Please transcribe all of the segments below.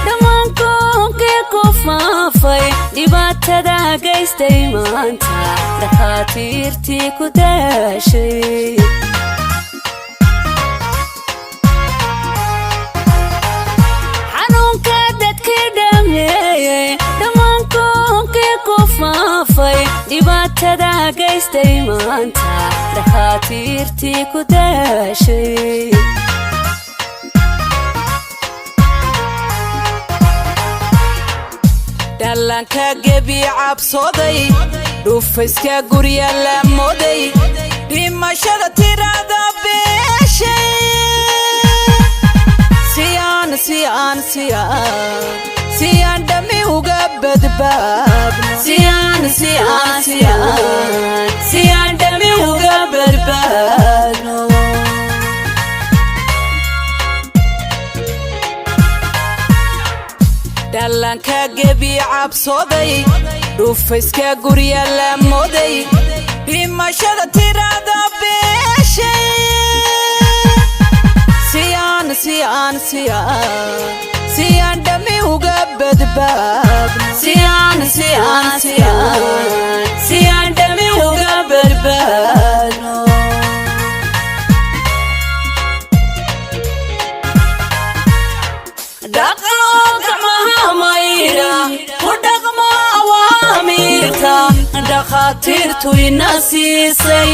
dhammaankoon ku faafay dhibaatada gaystay maanta dhakhaatiirtii ku daashay xanuunka dadkii dhameeyey dhammaankoon ku faafay dhibaatada gaystay maanta dhakhaatiirtii ku daashay dhalanka gebi cabsooday dhufayska gurya la mooday dhimashada tirada beeshay siyaan dhami uga badbaadno siyaan dhami uga badbaadno dhalanka gebi cabsooday dhufayska gurya la mooday dhimashada tirada beeshay siyaan dhami uga badbaadno siyaan dhami uga badbaadno dhakhaatiirtu ina siisay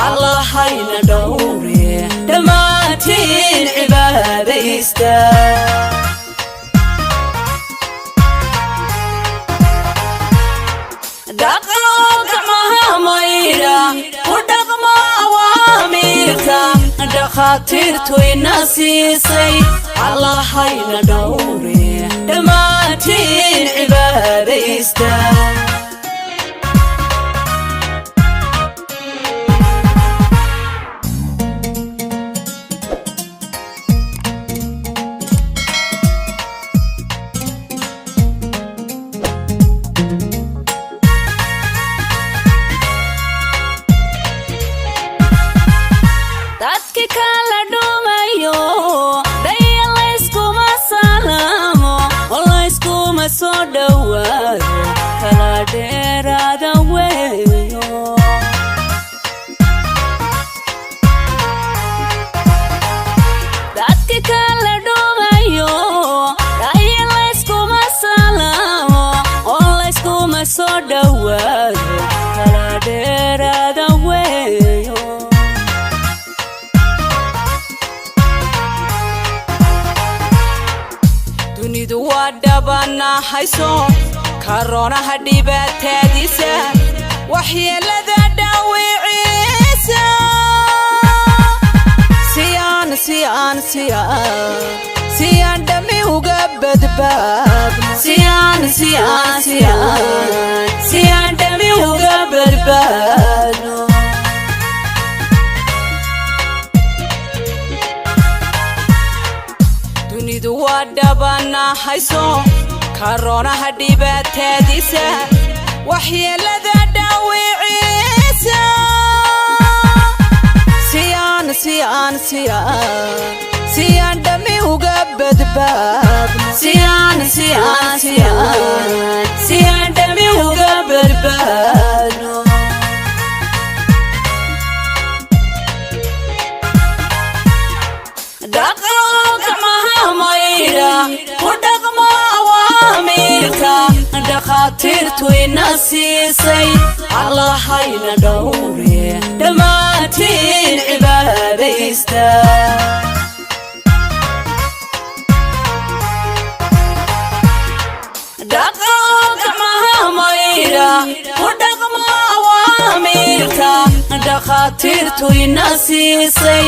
allahayna dhowre dhammaantiin cibaadaysta dhakhaatiirtu ina siisay allahayna dhowre dhammaantiin cibaadaysta soo dhawaado kala dheeraada weeyo dadki kala dhumayo dhayin layskuma salaamo oo layskuma soo dhawaado kala dheeraada weeyo dunidu waa dhabana hayso karoonaha dhibaatadiisa waxyeelada dhaawiciisa siyaan dhami uga badbaadno siyaan dhami uga badbaadno dunidu waa dhabana hayso karoonaha dhibaatadiisa waxyeelada dhaawiciisa siyaan dhami uga badbaadno siyaan dhami uga badbaadno dhakhaatiirtu ina siisay allahayna dhowre dhammaantiin cibaadaysta dhakhaatiirtu ina siisay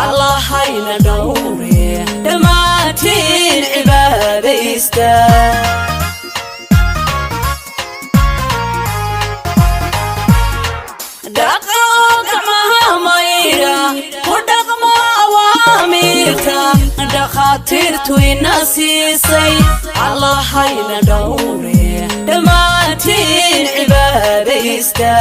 allahayna dhowre dhammaantiin cibaadaysta dhakhaatiirtu ina siisay allahayna dhowre dhammaantiin cibaadaysta